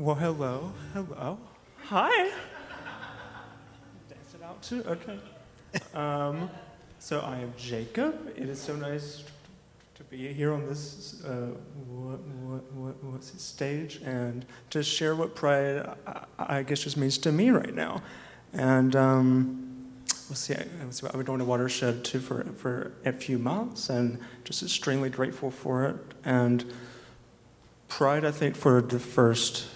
Well, hello. Hi. Dance it out too. Okay. So I am Jacob. It is so nice to be here on this what's it, stage and to share what pride I guess just means to me right now. And we'll see. I've been going to Watershed too for a few months, and just extremely grateful for it. And pride, I think, for the first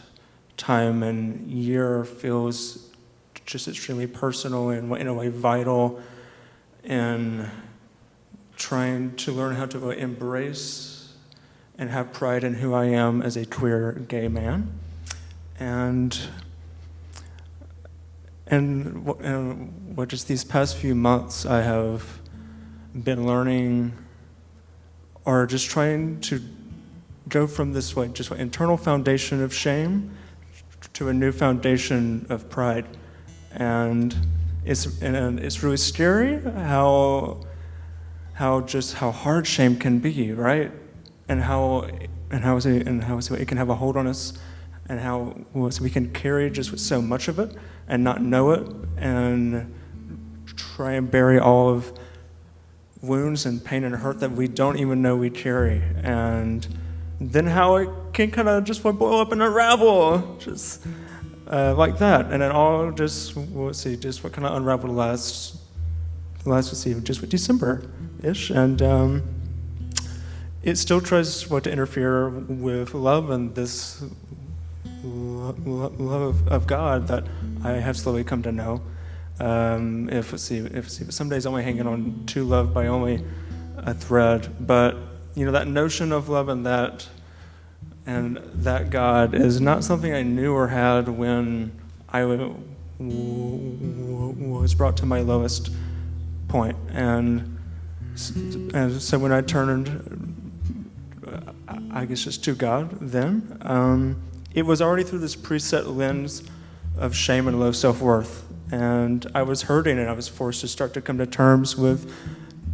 time and year feels just extremely personal and in a way vital in trying to learn how to embrace and have pride in who I am as a queer gay man. And what just these past few months I have been learning or just trying to go from this way, just an internal foundation of shame to a new foundation of pride. And it's really scary how hard shame can be, right? And how it can have a hold on us, and how we can carry just so much of it and not know it, and try and bury all of wounds and pain and hurt that we don't even know we carry. And then how it can kind of just blow up and unravel, just like that. And it all just what kind of unraveled last just December-ish. And it still tries to interfere with love and this love of God that I have slowly come to know. If some days only hanging on to love by only a thread, but that notion of love and that God is not something I knew or had when I was brought to my lowest point. And so when I turned, I guess, just to God then, it was already through this preset lens of shame and low self-worth. And I was hurting, and I was forced to start to come to terms with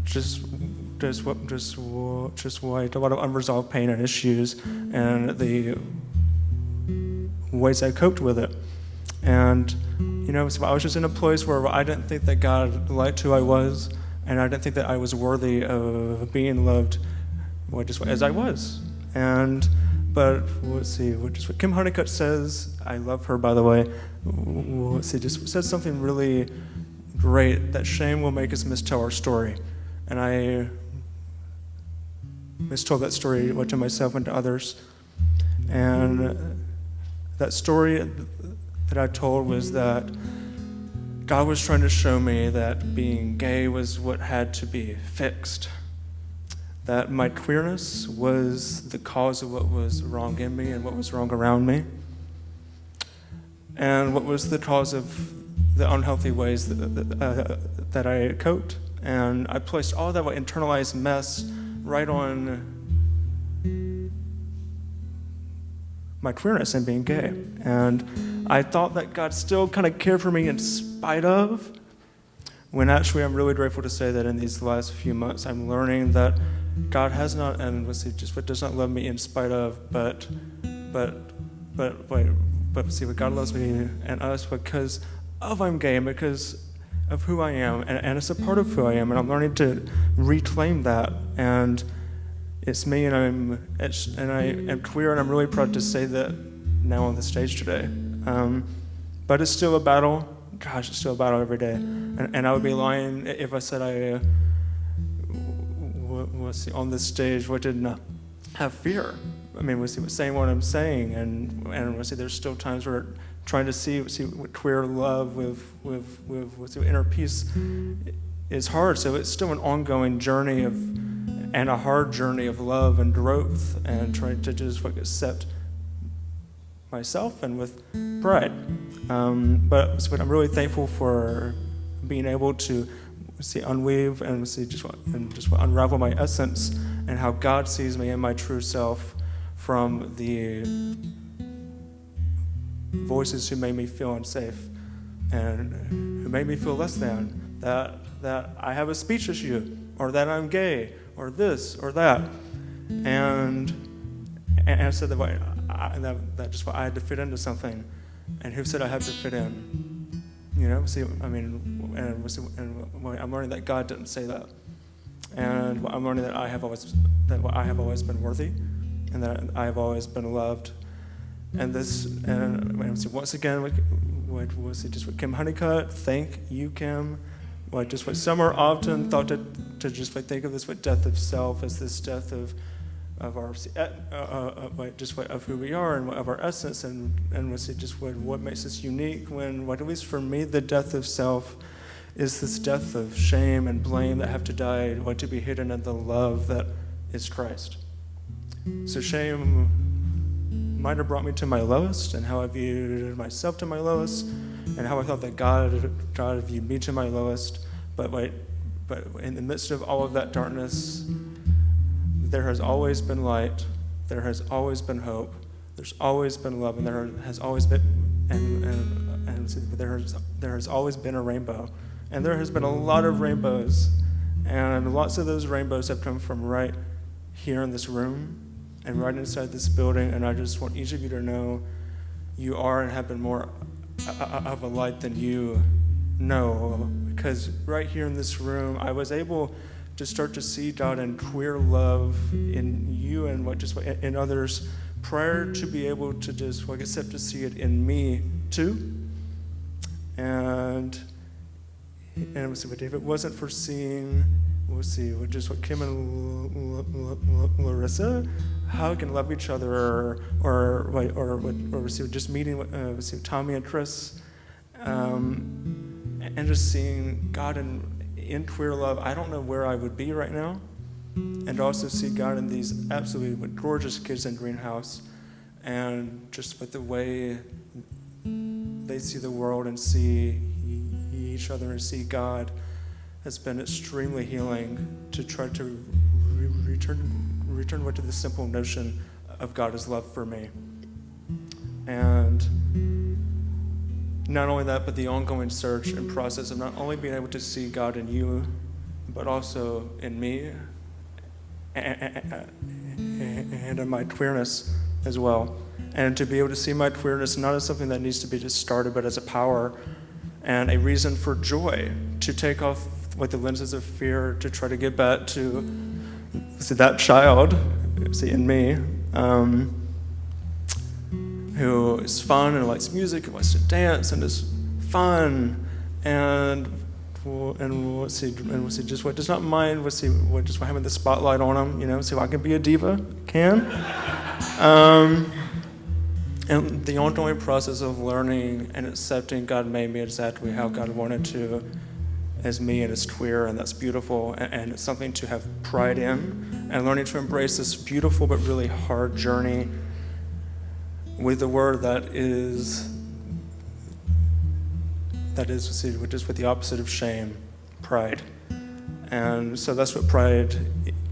just a lot of unresolved pain and issues, and the ways I coped with it. And so I was just in a place where I didn't think that God liked who I was, and I didn't think that I was worthy of being loved, just as I was. But what Kim Honeycutt says, I love her, by the way, just says something really great, that shame will make us mistell our story. And I mistold that story to myself and to others. And that story that I told was that God was trying to show me that being gay was what had to be fixed. That my queerness was the cause of what was wrong in me and what was wrong around me. And what was the cause of the unhealthy ways that I coped. And I placed all that internalized mess right on my queerness and being gay. And I thought that God still kind of cared for me in spite of, when actually I'm really grateful to say that in these last few months I'm learning that God has not, and does not love me in spite of, but God loves me and us because of I'm gay and because of who I am, and it's a part of who I am, and I'm learning to reclaim that. And it's me, and I am queer, and I'm really proud to say that now on the stage today. But it's still a battle. Gosh, it's still a battle every day. And I would be lying if I said I was on this stage didn't have fear. I mean, saying what I'm saying, and there's still times where trying to see what queer love with inner peace is hard. So it's still an ongoing journey and a hard journey of love and growth, and trying to just accept myself and with pride. But I'm really thankful for being able to unweave and just unravel my essence and how God sees me and my true self from the voices who made me feel unsafe and who made me feel less than, that I have a speech issue, or that I'm gay, or this or that. And I said that that just what I had to fit into something. And who said I had to fit in? See, I mean, and I'm learning that God didn't say that. And I'm learning that I have always been worthy, and that I have always been loved. And once again, just what Kim Honeycutt, thank you, Kim. Just what some are often thought to just think of this death of self as this death of our of who we are and of our essence, and what makes us unique. When at least for me, the death of self is this death of shame and blame that have to die, to be hidden in the love that is Christ. So shame might have brought me to my lowest, and how I viewed myself to my lowest, and how I thought that God viewed me to my lowest. But in the midst of all of that darkness, there has always been light, there has always been hope, there's always been love, and there has always been there has always been a rainbow. And there has been a lot of rainbows, and lots of those rainbows have come from right here in this room and right inside this building. And I just want each of you to know you are and have been more of a light than you know, because right here in this room, I was able to start to see God and queer love in you and in others prior to be able to just accept to see it in me too. And if it wasn't for seeing, what Kim and Larissa, how can love each other, or just meeting Tommy and Chris, and just seeing God in queer love, I don't know where I would be right now. And also see God in these absolutely gorgeous kids in Greenhouse, and just with the way they see the world and see each other and see God has been extremely healing to try to return to the simple notion of God's love for me. And not only that, but the ongoing search and process of not only being able to see God in you, but also in me and in my queerness as well. And to be able to see my queerness not as something that needs to be just started, but as a power and a reason for joy, to take off the lenses of fear, to try to get back to that child in me, who is fun and likes music and wants to dance and is fun and just what does not mind just having the spotlight on him, so I can be a diva, and the ongoing process of learning and accepting God made me exactly how God wanted to as me, and as queer, and that's beautiful, and it's something to have pride in, and learning to embrace this beautiful but really hard journey with the word that is just with the opposite of shame, pride. And so that's what pride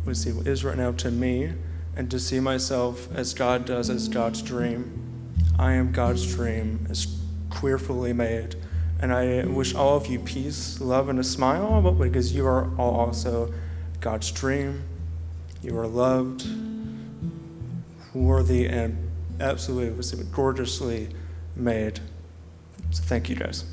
is right now to me, and to see myself as God does, as God's dream. I am God's dream, as queerfully made. And I wish all of you peace, love, and a smile, but because you are all also God's dream. You are loved, worthy, and absolutely gorgeously made. So thank you, guys.